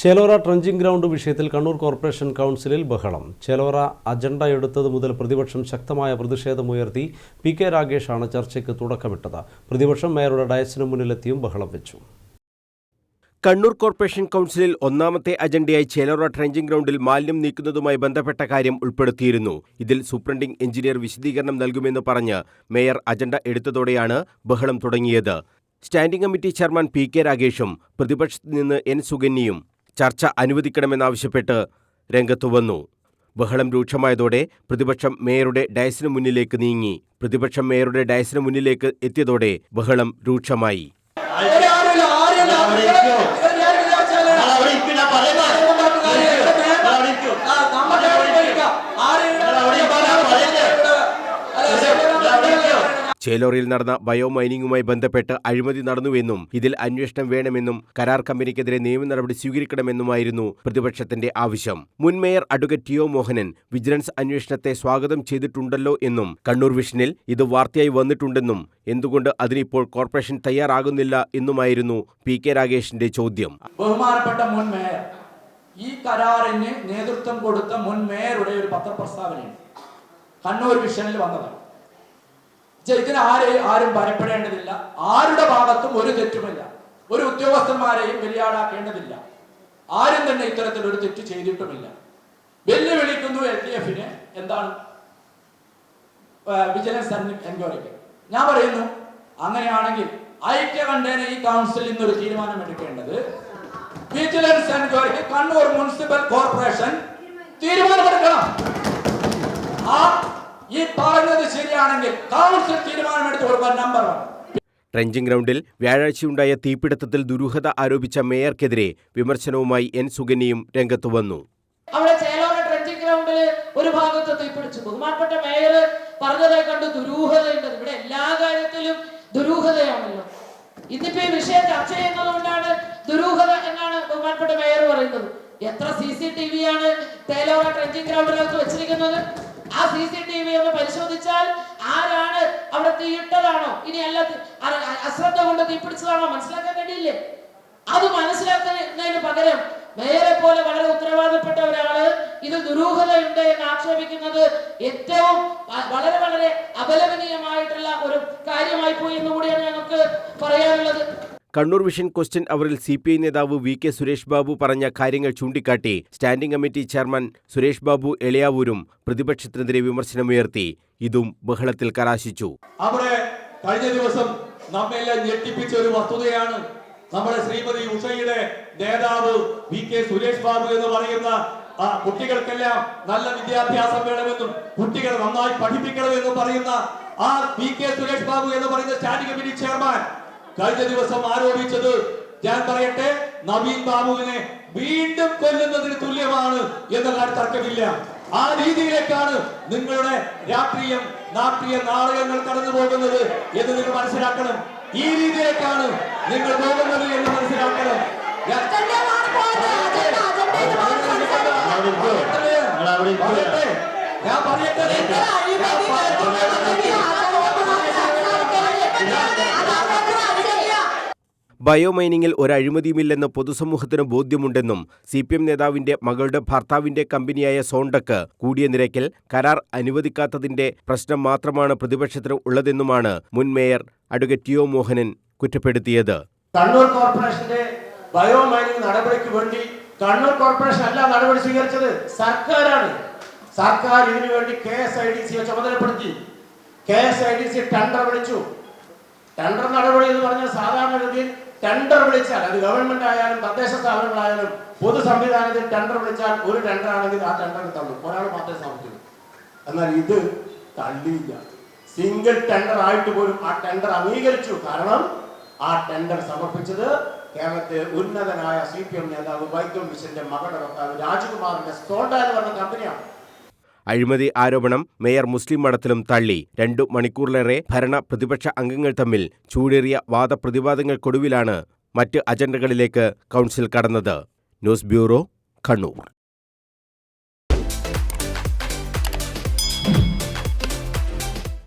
Chelora trenching ground വിഷയത്തിൽ Kannur corporation കൗൺസിലിൽ ബഹളം. ചേലോറ അജണ്ട എടുത്തത് മുതൽ പ്രതിപക്ഷം ശക്തമായ പ്രതിഷേധമുയർത്തി പി.കെ. രാഗേഷാണ് ചർച്ചയ്ക്ക് തുടക്കമിട്ടത്. പ്രതിപക്ഷം മേയറുടെ ഡയസിന് മുന്നിലെത്തിയും ബഹളം വെച്ചു. കണ്ണൂർ കോർപ്പറേഷൻ കൗൺസിലിൽ ഒന്നാമത്തെ അജണ്ടയായി ചേലോറ ട്രഞ്ചിങ് ഗ്രൗണ്ടിൽ മാലിന്യം നീക്കുന്നതുമായി ബന്ധപ്പെട്ട കാര്യം ഉൾപ്പെടുത്തിയിരുന്നു. ഇതിൽ സൂപ്രണ്ടിംഗ് എഞ്ചിനീയർ വിശദീകരണം നൽകുമെന്ന് പറഞ്ഞ് മേയർ അജണ്ട എടുത്തതോടെയാണ് ബഹളം തുടങ്ങിയത്. Standing committee chairman P K. രാഗേഷും പ്രതിപക്ഷത്ത് നിന്ന് എൻ. സുകന്യയും ചർച്ച അനുവദിക്കണമെന്നാവശ്യപ്പെട്ട് രംഗത്തുവന്നു. ബഹളം രൂക്ഷമായതോടെ പ്രതിപക്ഷം മേയറുടെ ഡയസിന് മുന്നിലേക്ക് നീങ്ങി. പ്രതിപക്ഷം മേയറുടെ ഡയസിന് മുന്നിലേക്ക് എത്തിയതോടെ ബഹളം രൂക്ഷമായി. ചേലോറയിൽ നടന്ന ബയോ മൈനിങ്ങുമായി ബന്ധപ്പെട്ട് അഴിമതി നടന്നുവെന്നും ഇതിൽ അന്വേഷണം വേണമെന്നും കരാർ കമ്പനിക്കെതിരെ നിയമ നടപടി സ്വീകരിക്കണമെന്നുമായിരുന്നു പ്രതിപക്ഷത്തിന്റെ ആവശ്യം. മുൻ മേയർ അഡ്വക്കേറ്റ് ടി.ഒ. മോഹനൻ വിജിലൻസ് അന്വേഷണത്തെ സ്വാഗതം ചെയ്തിട്ടുണ്ടല്ലോ എന്നും കണ്ണൂർ വിഷനിൽ ഇത് വാർത്തയായി വന്നിട്ടുണ്ടെന്നും എന്തുകൊണ്ട് അതിനിപ്പോൾ കോർപ്പറേഷൻ തയ്യാറാകുന്നില്ല എന്നുമായിരുന്നു പി.കെ. രാഗേഷിന്റെ ചോദ്യം. ബഹുമാനപ്പെട്ട മുൻ മേയർ, ഈ കരാറിന് നേതൃത്വം കൊടുത്ത മുൻ മേയറുടെ ഒരു പത്രപ്രസ്താവനയാണ് കണ്ണൂർ വിഷനിൽ വന്നത്. ഇതിന് ആരും ഭയപ്പെടേണ്ടതില്ല. ആരുടെ ഭാഗത്തും ഒരു തെറ്റുമില്ല. ഒരു ഉദ്യോഗസ്ഥന്മാരെയും ബലിയാടാക്കേണ്ടതില്ല. ആരും തന്നെ ഇത്തരത്തിൽ ഒരു തെറ്റ് ചെയ്തിട്ടുമില്ല. വെല്ലുവിളിക്കുന്നു LDF-നെ എന്താണ് വിജിലൻസ് എൻക്വയറിക്ക്. ഞാൻ പറയുന്നു, അങ്ങനെയാണെങ്കിൽ ഐക്യകണ്ഠേന ഈ കൗൺസിലിൽ നിന്നൊരു തീരുമാനം എടുക്കേണ്ടത് വിജിലൻസ് എൻക്വയറിക്ക് കണ്ണൂർ മുനിസിപ്പൽ കോർപ്പറേഷൻ തീരുമാനമെടുക്കണം. ഈ പറഞ്ഞത് ശരിയാണെങ്കിൽ കൗൺസിൽ തീരുമാനമെടുത്ത് കൊടുക്കാൻ നമ്പർ 1. ട്രഞ്ചിങ് ഗ്രൗണ്ടിൽ വ്യാഴാഴ്ചയുണ്ടായ തീപിടുത്തത്തിൽ ദുരൂഹത ആരോപിച്ച മേയർക്കെതിരെ വിമർശനവുമായി എൻ. സുകന്യയും രംഗത്തു വന്നു. അവിടെ ചേലോറ ട്രഞ്ചിങ് ഗ്രൗണ്ടിൽ ഒരു ഭാഗത്ത് തീപിടിച്ചു. ബഹുമാനപ്പെട്ട മേയർ പറഞ്ഞതായി കണ്ട് ദുരൂഹതയുണ്ട്. ഇവിടെ എല്ലാ കാര്യത്തിലും ദുരൂഹതയാണല്ലോ. ഇന്നിപ്പോ ഈ വിഷയം ചർച്ച ചെയ്യുന്നതുകൊണ്ടാണ് ദുരൂഹത എന്നാണ് ബഹുമാനപ്പെട്ട മേയർ പറയുന്നത്. എത്ര CCTV ആണ് ചേലോറ ട്രഞ്ചിങ് ഗ്രൗണ്ടിനകത്ത് വെച്ചിരിക്കുന്നത്? ആ CCTV ഒന്ന് പരിശോധിച്ചാൽ ആരാണ് അവിടെ തീയിട്ടതാണോ, ഇനി അല്ല അശ്രദ്ധ കൊണ്ട് തീപിടിച്ചതാണോ മനസ്സിലാക്കാൻ കഴിയില്ലേ? അത് മനസ്സിലാക്കുന്നതിന് പകരം മേയറെ പോലെ വളരെ ഉത്തരവാദപ്പെട്ട ഒരാള് ഇത് ദുരൂഹതയുണ്ട് എന്ന് ആക്ഷേപിക്കുന്നത് ഏറ്റവും വളരെ വളരെ അപലപനീയമായിട്ടുള്ള ഒരു കാര്യമായി പോയി എന്ന് കൂടിയാണ് ഞങ്ങൾക്ക് പറയാനുള്ളത്. കണ്ണൂർ വിഷൻ ക്വസ്റ്റ്യൻ അവറിൽ CPI നേതാവ് വി.കെ. സുരേഷ് ബാബു പറഞ്ഞ കാര്യങ്ങൾ ചൂണ്ടിക്കാട്ടി standing committee chairman Suresh Babu എളിയാവൂരും പ്രതിപക്ഷത്തിനെതിരെ വിമർശനമുയർത്തി. ഇതും ബഹളത്തിൽ കലാശിച്ചു. അവിടെ കഴിഞ്ഞ ദിവസം നമ്മെല്ലാം ഞെട്ടിപ്പിച്ച ഒരു വസ്തുതയാണ് നമ്മുടെ ശ്രീമതി ഉഷയുടെ നേതാവ് വി.കെ. സുരേഷ് ബാബു എന്ന് പറയുന്ന കുട്ടികൾക്കെല്ലാം നല്ല വിദ്യാഭ്യാസം വേണമെന്നും കുട്ടികൾ നന്നായി പഠിപ്പിക്കണമെന്നും പറയുന്ന ആ വി.കെ. സുരേഷ് ബാബു എന്ന് പറയുന്ന സ്റ്റാൻഡിംഗ് കമ്മിറ്റി ചെയർമാൻ കഴിഞ്ഞ ദിവസം ആരോപിച്ചത്, ഞാൻ പറയട്ടെ, നവീൻ ബാബുവിനെ വീണ്ടും കൊല്ലുന്നതിന് തുല്യമാണ് എന്നുള്ള തർക്കമില്ല. ആ രീതിയിലേക്കാണ് നിങ്ങളുടെ രാഷ്ട്രീയ നാടകങ്ങൾ കടന്നു പോകുന്നത് എന്ന് നിങ്ങൾ മനസ്സിലാക്കണം. ഈ രീതിയിലേക്കാണ് നിങ്ങൾ പോകുന്നത് എന്ന് മനസ്സിലാക്കണം. ഞാൻ പറയട്ടെ, ബയോ മൈനിങ്ങിൽ ഒരഴിമതിയുമില്ലെന്ന് പൊതുസമൂഹത്തിന് ബോധ്യമുണ്ടെന്നും CPM നേതാവിന്റെ മകളുടെ ഭർത്താവിന്റെ കമ്പനിയായ സോണ്ടക്ക് കൂടിയ നിരക്കിൽ കരാർ അനുവദിക്കാത്തതിന്റെ പ്രശ്നം മാത്രമാണ് പ്രതിപക്ഷത്തിന് ഉള്ളതെന്നുമാണ് മുൻ മേയർ അഡ്വക്കേറ്റ് ടി.ഒ. മോഹനൻ കുറ്റപ്പെടുത്തിയത്. കണ്ണൂർ കോർപ്പറേഷന്റെ ബയോ മൈനിങ് നടപടിക്ക് വേണ്ടി കണ്ണൂർ കോർപ്പറേഷൻ അല്ല നടപടി സ്വീകരിച്ചത്, സർക്കാരാണ്. സർക്കാർ ഇതിനു വേണ്ടി KSIDCയെ ചുമതലപ്പെടുത്തി. KSIDC ടെൻഡർ വിളിച്ചു. ടെൻഡർ നടപടി എന്ന് പറഞ്ഞാൽ സാധാരണഗതിയിൽ ടെൻഡർ വിളിച്ചാൽ, അത് ഗവൺമെന്റ് ആയാലും തദ്ദേശ സ്ഥാപനങ്ങളായാലും പൊതു സംവിധാനത്തിൽ ടെൻഡർ വിളിച്ചാൽ ഒരു ടെൻഡർ ആണെങ്കിൽ ആ ടെൻഡറിന് തള്ളും, ഒരാൾ മാത്രമേ സമർപ്പിക്കൂ. എന്നാൽ ഇത് തള്ളിയില്ല. സിംഗിൾ ടെൻഡർ ആയിട്ട് പോലും ആ ടെൻഡർ അംഗീകരിച്ചു. കാരണം ആ ടെൻഡർ സമർപ്പിച്ചത് കേരളത്തെ ഉന്നതനായ CPM നേതാവ് വൈക്കം വിശ്വന്റെ മകളുടെ ഭർത്താവ് രാജ്കുമാറിന്റെ സോണ്ട എന്ന് പറഞ്ഞ കമ്പനിയാണ്. അഴിമതി ആരോപണം മേയർ മുസ്ലിം മഠത്തിലും തള്ളി. 2 മണിക്കൂറിലേറെ ഭരണ പ്രതിപക്ഷ അംഗങ്ങൾ തമ്മിൽ ചൂടേറിയ വാദപ്രതിവാദങ്ങൾക്കൊടുവിലാണ് മറ്റ് അജണ്ടകളിലേക്ക് കൗൺസിൽ കടന്നത്. News bureau, Kannur.